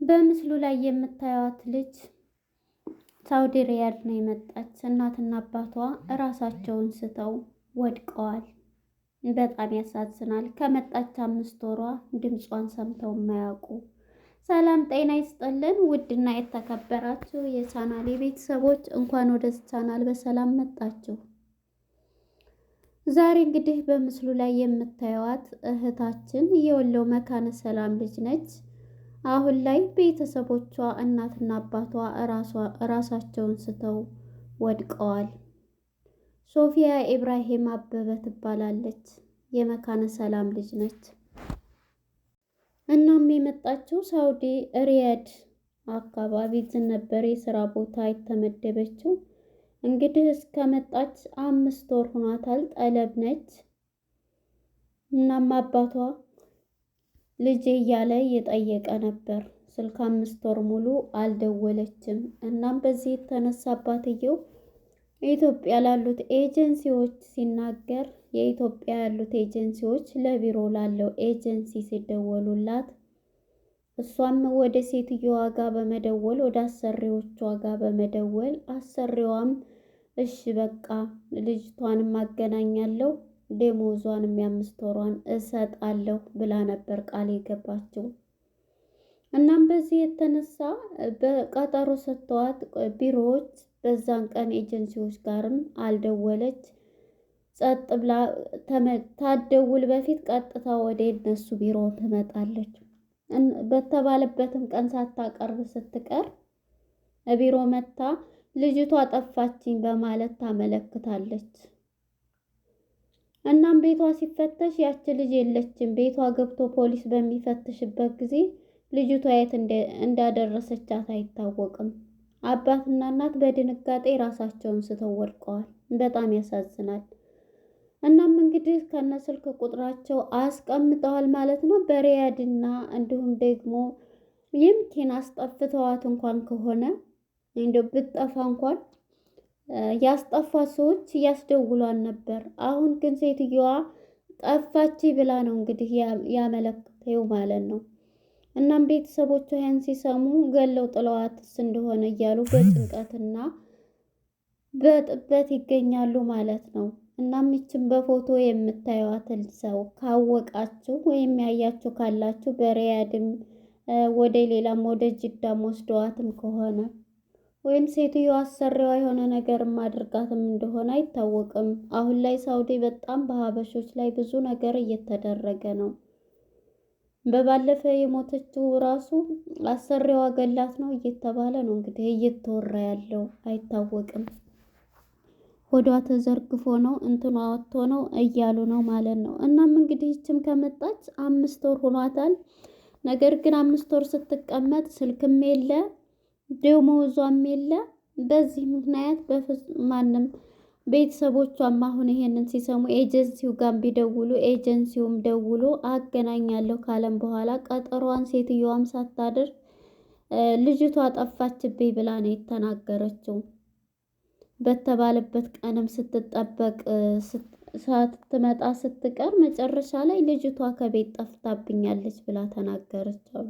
በምስሉ ላይ የምታዩት ልጅ ሳውዲ ሪያድ ነው የመጣች። እናትና አባቷ እራሳቸውን ስተው ወድቀዋል። በጣም ያሳዝናል። ከመጣች 5 ወሯ ድምጿን ሰምተው የማያውቁ። ሰላም ጤና ይስጥልን። ውድና የተከበራችሁ የቻናሌ ቤተሰቦች እንኳን ወደ ቻናል በሰላም መጣችሁ። ዛሬ እንግዲህ በምስሉ ላይ የምታዩት እህታችን የወሎ መካነ ሰላም ልጅ ነች። አሁን ላይ ቤተሰቦቿ እናትና አባቷ እራሳቸውን ስተው ወድቀዋል። ሶፊያ ኢብራሂም አበበ ትባላለች። የመካነ ሰላም ልጅ ነች። እናም የመጣችው ሳውዲ ሪያድ አካባቢ ነበር የስራ ቦታ የተመደበችው። እንግዲህ እስከመጣች 5 ወር ሆኗታል። ጠለብ ነች። እናም አባቷ ልጄ እያለ እየጠየቀ ነበር። ስልክ 5 ወር ሙሉ አልደወለችም። እናም በዚህ የተነሳ አባትየው ኢትዮጵያ ላሉት ኤጀንሲዎች ሲናገር የኢትዮጵያ ያሉት ኤጀንሲዎች ለቢሮ ላለው ኤጀንሲ ሲደወሉላት እሷም ወደ ሴትዮዋ ጋር በመደወል ወደ አሰሪዎቿ ጋር በመደወል አሰሪዋም እሺ በቃ ልጅቷንም አገናኛለሁ ደሞዟንም የ5 ወሯን እሰጣለሁ ብላ ነበር ቃል የገባችው። እናም በዚህ የተነሳ በቀጠሮ ሰጥተዋት ቢሮዎች በዛን ቀን ኤጀንሲዎች ጋርም አልደወለች። ጸጥ ብላ ታደውል በፊት ቀጥታ ወደ እነሱ ቢሮ ትመጣለች። በተባለበትም ቀን ሳታቀርብ ስትቀር ቢሮ መታ ልጅቷ ጠፋችኝ በማለት ታመለክታለች። እናም ቤቷ ሲፈተሽ ያች ልጅ የለችም። ቤቷ ገብቶ ፖሊስ በሚፈትሽበት ጊዜ ልጅቷ የት እንዳደረሰቻት አይታወቅም። አባትና እናት በድንጋጤ ራሳቸውን ስተው ወድቀዋል። በጣም ያሳዝናል። እናም እንግዲህ ከነ ስልክ ቁጥራቸው አስቀምጠዋል ማለት ነው። በሪያድና እንዲሁም ደግሞ ይምኪን አስጠፍተዋት እንኳን ከሆነ እንደው ብትጠፋ እንኳን ያስጠፋት ሰዎች ያስደውሏን ነበር። አሁን ግን ሴትዮዋ ጠፋች ብላ ነው እንግዲህ ያመለክተው ማለት ነው። እናም ቤተሰቦቿ ያን ሲሰሙ ገለው ጥለዋትስ እንደሆነ እያሉ በጭንቀትና በጥበት ይገኛሉ ማለት ነው። እናም ይችን በፎቶ የምታዩዋትን ሰው ካወቃችሁ ወይም ያያችሁ ካላችሁ በሪያድም ወደ ሌላም ወደ ጅዳም ወስደዋትም ከሆነ ወይም ሴትዮ አሰሪዋ የሆነ ነገርም አድርጋትም እንደሆነ አይታወቅም። አሁን ላይ ሳውዲ በጣም በሀበሾች ላይ ብዙ ነገር እየተደረገ ነው። በባለፈ የሞተችው ራሱ አሰሪዋ ገላት ነው እየተባለ ነው እንግዲህ እየተወራ ያለው አይታወቅም። ሆዷ ተዘርግፎ ነው እንትኗ ወጥቶ ነው እያሉ ነው ማለት ነው። እናም እንግዲህ ይችም ከመጣች 5 ወር ሆኗታል። ነገር ግን 5 ወር ስትቀመጥ ስልክም የለ ደሞዟም የለ። በዚህ ምክንያት በፍጹም ማንም ቤተሰቦቿም አሁን ይሄንን ሲሰሙ ኤጀንሲው ጋር ቢደውሉ ኤጀንሲውም ደውሎ አገናኛለሁ ካለም በኋላ ቀጠሯን ሴትዮዋም ሳታደር ልጅቷ ጠፋችብኝ ብላ ነው የተናገረችው። በተባለበት ቀንም ስትጠበቅ ሳትመጣ ስትቀር መጨረሻ ላይ ልጅቷ ከቤት ጠፍታብኛለች ብላ ተናገረች አሉ።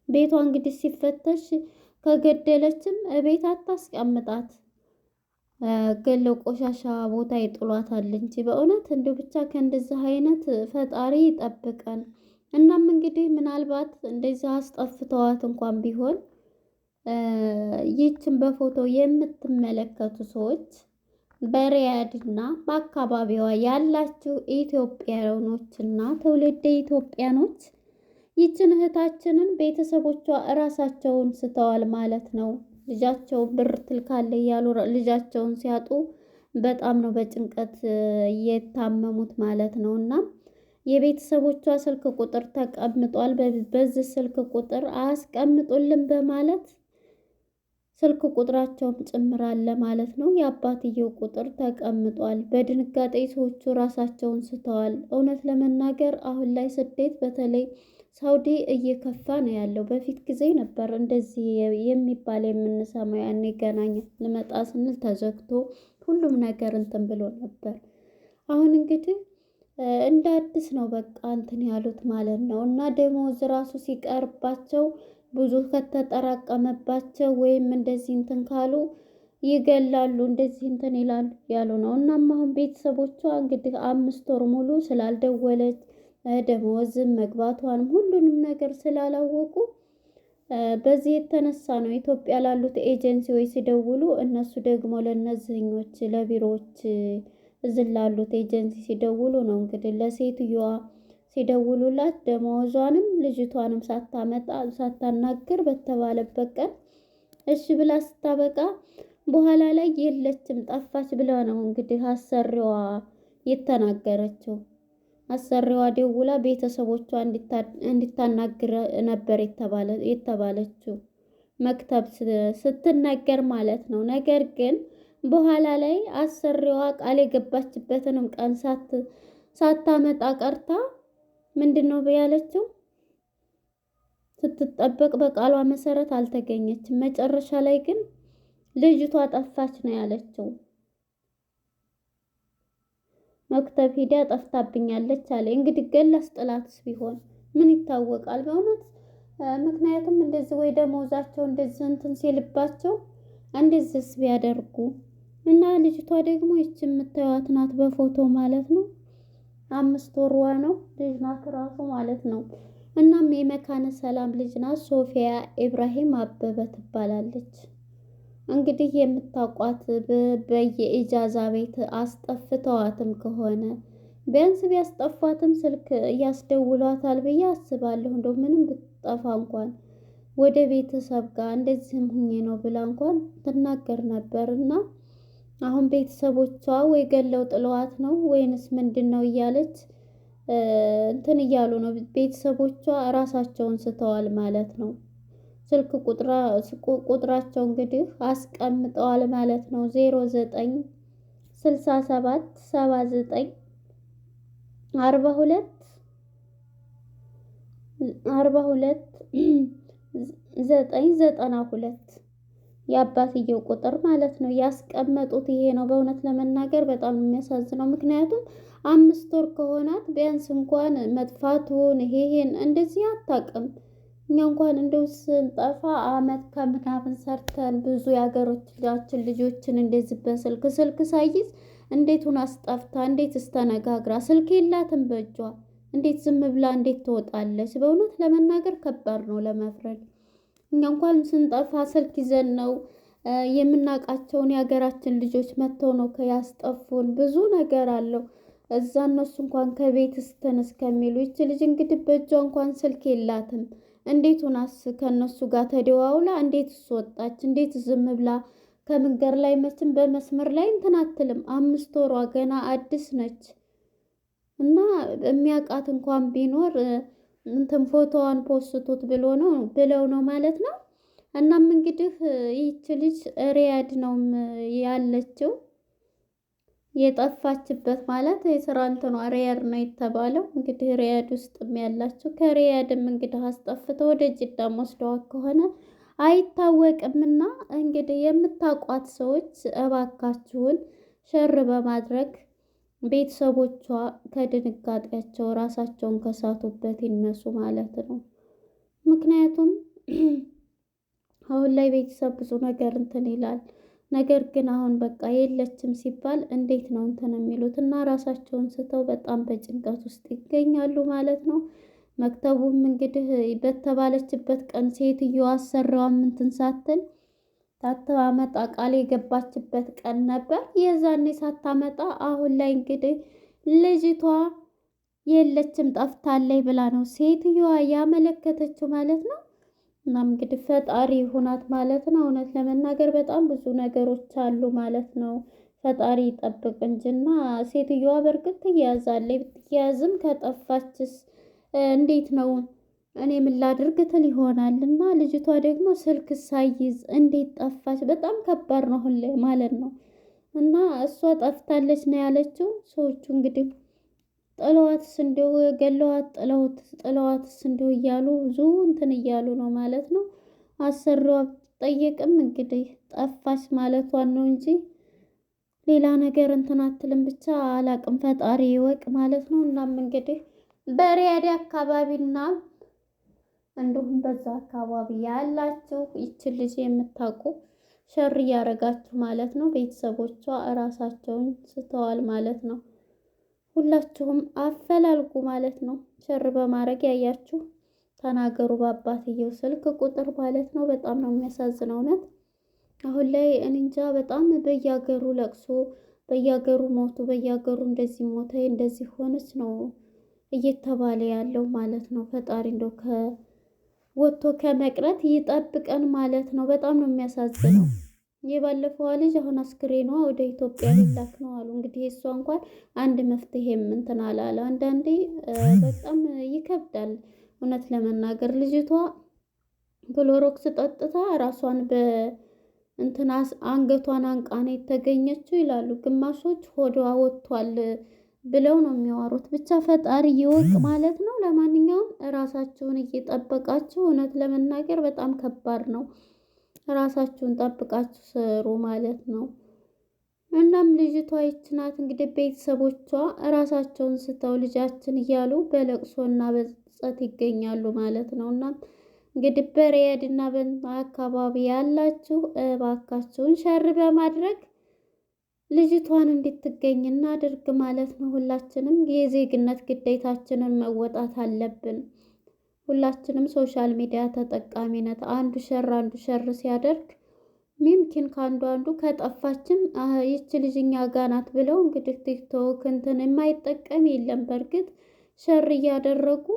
ቤቷ እንግዲህ ሲፈተሽ ከገደለችም ቤት አታስቀምጣት ገለው ቆሻሻ ቦታ ይጥሏታል እንጂ በእውነት እንደው ብቻ ከእንደዚህ አይነት ፈጣሪ ይጠብቀን። እናም እንግዲህ ምናልባት እንደዚህ አስጠፍተዋት እንኳን ቢሆን ይህችን በፎቶ የምትመለከቱ ሰዎች በሪያድና በአካባቢዋ ያላችሁ ኢትዮጵያኖችና ትውልደ ኢትዮጵያኖች ይህችን እህታችንን ቤተሰቦቿ እራሳቸውን ስተዋል ማለት ነው። ልጃቸው ብር ትልካለ እያሉ ልጃቸውን ሲያጡ በጣም ነው በጭንቀት የታመሙት ማለት ነው። እና የቤተሰቦቿ ስልክ ቁጥር ተቀምጧል። በዚህ ስልክ ቁጥር አስቀምጡልን በማለት ስልክ ቁጥራቸውም ጭምር አለ ማለት ነው። የአባትየው ቁጥር ተቀምጧል። በድንጋጤ ሰዎቹ ራሳቸውን ስተዋል። እውነት ለመናገር አሁን ላይ ስደት በተለይ ሳውዲ እየከፋ ነው ያለው። በፊት ጊዜ ነበር እንደዚህ የሚባል የምንሰማው። ያኔ ገናኝ ልመጣ ስንል ተዘግቶ ሁሉም ነገር እንትን ብሎ ነበር። አሁን እንግዲህ እንደ አዲስ ነው በቃ እንትን ያሉት ማለት ነው። እና ደሞዝ ራሱ ሲቀርባቸው ብዙ ከተጠራቀመባቸው ወይም እንደዚህ እንትን ካሉ ይገላሉ፣ እንደዚህ እንትን ይላሉ ያሉ ነው። እናም አሁን ቤተሰቦቿ እንግዲህ 5 ወር ሙሉ ስላልደወለች ደመወዝም መግባቷንም ሁሉንም ነገር ስላላወቁ በዚህ የተነሳ ነው ኢትዮጵያ ላሉት ኤጀንሲዎች ሲደውሉ፣ እነሱ ደግሞ ለእነዚህኞች ለቢሮዎች እዚህ ላሉት ኤጀንሲ ሲደውሉ ነው እንግዲህ ለሴትዮዋ ሲደውሉላት ደመወዟንም ልጅቷንም ሳታመጣ ሳታናግር በተባለበት ቀን እሺ ብላ ስታበቃ በኋላ ላይ የለችም ጠፋች ብላ ነው እንግዲህ አሰሪዋ የተናገረችው። አሰሪዋ ደውላ ቤተሰቦቿ እንድታናግር ነበር የተባለችው መክተብ ስትነገር ማለት ነው። ነገር ግን በኋላ ላይ አሰሪዋ ቃል የገባችበትንም ቀን ሳታመጣ ቀርታ ምንድነው ያለችው? ስትጠበቅ በቃሏ መሰረት አልተገኘችም። መጨረሻ ላይ ግን ልጅቷ ጠፋች ነው ያለችው። መክተብ ሂዳ ጠፍታብኛለች አለ። እንግዲህ ገላስ ጥላትስ ቢሆን ምን ይታወቃል በእውነት። ምክንያቱም እንደዚህ ወይ ደመወዛቸው እንደዚህ እንትን ሲልባቸው እንደዚህስ ቢያደርጉ እና ልጅቷ ደግሞ ይቺ የምታዩት ናት በፎቶ ማለት ነው። 5 ወሯ ነው ልጅ ናት ራሱ ማለት ነው። እናም የመካነ ሰላም ልጅ ናት። ሶፊያ ኢብራሂም አበበ ትባላለች። እንግዲህ የምታውቋት በየኢጃዛ ቤት አስጠፍተዋትም ከሆነ ቢያንስ ቢያስጠፏትም ስልክ እያስደውሏታል ብዬ አስባለሁ። እንደው ምንም ብትጠፋ እንኳን ወደ ቤተሰብ ጋር እንደዚህም ሁኜ ነው ብላ እንኳን ትናገር ነበር። እና አሁን ቤተሰቦቿ ወይ ገለው ጥለዋት ነው ወይንስ ምንድን ነው እያለች እንትን እያሉ ነው። ቤተሰቦቿ ራሳቸውን ስተዋል ማለት ነው። ስልክ ቁጥራቸው እንግዲህ አስቀምጠዋል ማለት ነው። 09 67 79 42 42 992 የአባትየው ቁጥር ማለት ነው። ያስቀመጡት ይሄ ነው። በእውነት ለመናገር በጣም የሚያሳዝነው ምክንያቱም 5 ወር ከሆናት ቢያንስ እንኳን መጥፋቱን ይሄን እንደዚህ አታውቅም። እኛ እንኳን እንደው ስንጠፋ አመት ከምናምን ሰርተን ብዙ የሀገሮቻችን ልጆችን እንደዚህ በስልክ ሳይዝ እንዴት ሆና አስጠፍታ እንዴት እስተነጋግራ ስልክ የላትም በእጇ እንዴት ዝም ብላ እንዴት ትወጣለች? በእውነት ለመናገር ከባድ ነው ለመፍረድ። እኛ እንኳን ስንጠፋ ስልክ ይዘን ነው የምናውቃቸውን የሀገራችን ልጆች መጥተው ነው ከያስጠፉን። ብዙ ነገር አለው እዛ እነሱ እንኳን ከቤት ስተን እስከሚሉ ይች ልጅ እንግዲህ በእጇ እንኳን ስልክ የላትም። እንዴት ሆናስ ከነሱ ጋር ተደዋውላ እንዴት ወጣች? እንዴት ዝም ብላ ከመንገድ ላይ መቼም በመስመር ላይ እንትን አትልም። 5 ወሯ ገና አዲስ ነች እና የሚያውቃት እንኳን ቢኖር እንትን ፎቶዋን ፖስቱት ብለው ነው ማለት ነው። እናም እንግዲህ ይህች ልጅ ሪያድ ነው ያለችው። የጠፋችበት ማለት የስራ እንትኗ ሪያድ ነው የተባለው። እንግዲህ ሪያድ ውስጥ ያላችሁ ከሪያድም እንግዲህ አስጠፍተው ወደ ጅዳም ወስደዋት ከሆነ አይታወቅምና እንግዲህ የምታውቋት ሰዎች እባካችሁን ሸር በማድረግ ቤተሰቦቿ ከድንጋጤያቸው ራሳቸውን ከሳቱበት ይነሱ ማለት ነው። ምክንያቱም አሁን ላይ ቤተሰብ ብዙ ነገር እንትን ይላል። ነገር ግን አሁን በቃ የለችም ሲባል እንዴት ነው እንትን የሚሉት እና ራሳቸውን ስተው በጣም በጭንቀት ውስጥ ይገኛሉ ማለት ነው። መክተቡም እንግዲህ በተባለችበት ቀን ሴትዮዋ አሰሪዋም እንትን ሳትል ሳታመጣ ቃል የገባችበት ቀን ነበር። የዛኔ ሳታመጣ አሁን ላይ እንግዲህ ልጅቷ የለችም ጠፍታለች ብላ ነው ሴትዮዋ ያመለከተችው ማለት ነው። እናም እንግዲህ ፈጣሪ ሁናት ማለት ነው። እውነት ለመናገር በጣም ብዙ ነገሮች አሉ ማለት ነው። ፈጣሪ ይጠብቅ እንጂና ሴትዮዋ በእርግጥ ትያዛለች። ብትያዝም ከጠፋችስ እንዴት ነው እኔ ምን ላድርግ ትል ይሆናል። እና ልጅቷ ደግሞ ስልክ ሳይዝ እንዴት ጠፋች? በጣም ከባድ ነው ሁሌ ማለት ነው። እና እሷ ጠፍታለች ነው ያለችው። ሰዎቹ እንግዲህ ጥለዋትስ እንደው ገለዋት ጥለዋትስ እንደው እያሉ ብዙ እንትን እያሉ ነው ማለት ነው። አሰሪዋ ጠየቅም እንግዲህ ጠፋች ማለቷን ነው እንጂ ሌላ ነገር እንትን አትልም። ብቻ አላቅም ፈጣሪ ይወቅ ማለት ነው። እናም እንግዲህ በሪያድ አካባቢና እንዲሁም በዛ አካባቢ ያላችሁ ይችን ልጅ የምታውቁ ሸር እያረጋችሁ ማለት ነው። ቤተሰቦቿ እራሳቸውን ስተዋል ማለት ነው። ሁላችሁም አፈላልጉ ማለት ነው። ሸር በማድረግ ያያችሁ ተናገሩ በአባትየው ስልክ ቁጥር ማለት ነው። በጣም ነው የሚያሳዝነው እውነት። አሁን ላይ እንጃ በጣም በየሀገሩ ለቅሶ፣ በየሀገሩ ሞቱ፣ በየሀገሩ እንደዚህ ሞተ፣ እንደዚህ ሆነች ነው እየተባለ ያለው ማለት ነው። ፈጣሪ እንደው ወጥቶ ከመቅረት ይጠብቀን ማለት ነው። በጣም ነው የሚያሳዝነው። የባለፈዋ ልጅ አሁን አስክሬኗ ወደ ኢትዮጵያ ሊላክ ነው አሉ። እንግዲህ እሷ እንኳን አንድ መፍትሄም እንትን አላለ። አንዳንዴ በጣም ይከብዳል እውነት ለመናገር። ልጅቷ ክሎሮክስ ጠጥታ ራሷን በእንትን አንገቷን አንቃ ነው የተገኘችው ይላሉ። ግማሾች ሆዷ ወጥቷል ብለው ነው የሚያወሩት። ብቻ ፈጣሪ ይወቅ ማለት ነው። ለማንኛውም ራሳችሁን እየጠበቃችሁ እውነት ለመናገር በጣም ከባድ ነው። ራሳችሁን ጠብቃችሁ ስሩ ማለት ነው። እናም ልጅቷ ይች ናት እንግዲህ ቤተሰቦቿ ራሳቸውን ስተው ልጃችን እያሉ በለቅሶና በጸጸት ይገኛሉ ማለት ነው። እናም እንግዲህ በሪያድ እና በአካባቢ ያላችሁ እባካችሁን ሸር በማድረግ ልጅቷን እንድትገኝ እናድርግ ማለት ነው። ሁላችንም የዜግነት ግዴታችንን መወጣት አለብን። ሁላችንም ሶሻል ሚዲያ ተጠቃሚነት አንዱ ሸር ሲያደርግ ሚምኪን ከአንዱ አንዱ ከጠፋችም ይች ልጅ እኛ ጋ ናት ብለው እንግዲህ ቲክቶክ እንትን የማይጠቀም የለም። በእርግጥ ሸር እያደረጉ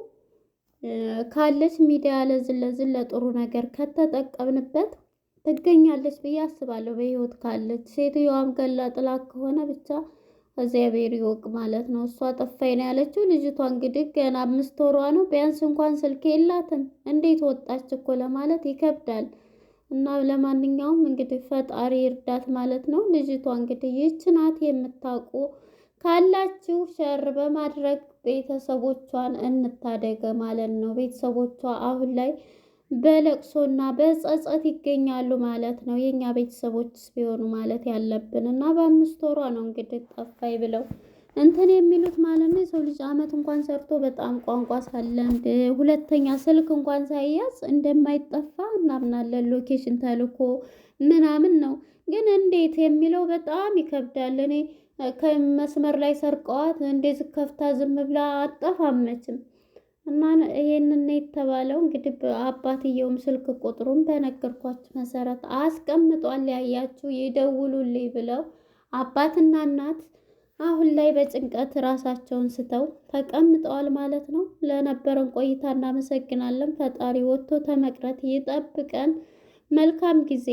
ካለች ሚዲያ ለዝለዝል ለጥሩ ነገር ከተጠቀምንበት ትገኛለች ብዬ አስባለሁ። በህይወት ካለች ሴትዮዋም ገላ ጥላ ከሆነ ብቻ እግዚአብሔር ይወቅ ማለት ነው። እሷ ጠፋኝ ነው ያለችው። ልጅቷ እንግዲህ ገና 5 ወሯ ነው። ቢያንስ እንኳን ስልክ የላትም። እንዴት ወጣች እኮ ለማለት ይከብዳል። እና ለማንኛውም እንግዲህ ፈጣሪ እርዳት ማለት ነው። ልጅቷ እንግዲህ ይህች ናት። የምታውቁ ካላችሁ ሸር በማድረግ ቤተሰቦቿን እንታደገ ማለት ነው። ቤተሰቦቿ አሁን ላይ በለቅሶና በጸጸት ይገኛሉ ማለት ነው። የኛ ቤተሰቦችስ ቢሆኑ ማለት ያለብን እና በ5 ወሯ ነው እንግዲህ ጠፋይ ብለው እንትን የሚሉት ማለት ነው። የሰው ልጅ አመት እንኳን ሰርቶ በጣም ቋንቋ ሳለምድ ሁለተኛ ስልክ እንኳን ሳይያዝ እንደማይጠፋ እናምናለን። ሎኬሽን ተልኮ ምናምን ነው። ግን እንዴት የሚለው በጣም ይከብዳል። እኔ ከመስመር ላይ ሰርቀዋት እንደዚህ ከፍታ ዝም ብላ አጠፋመችም እና ይሄንን የተባለው እንግዲህ አባትየውም ስልክ ቁጥሩን በነገርኳችሁ መሰረት አስቀምጧል። ያያችሁ ይደውሉልኝ ብለው አባትና እናት አሁን ላይ በጭንቀት ራሳቸውን ስተው ተቀምጠዋል ማለት ነው። ለነበረን ቆይታ እናመሰግናለን። ፈጣሪ ወጥቶ ተመቅረት ይጠብቀን። መልካም ጊዜ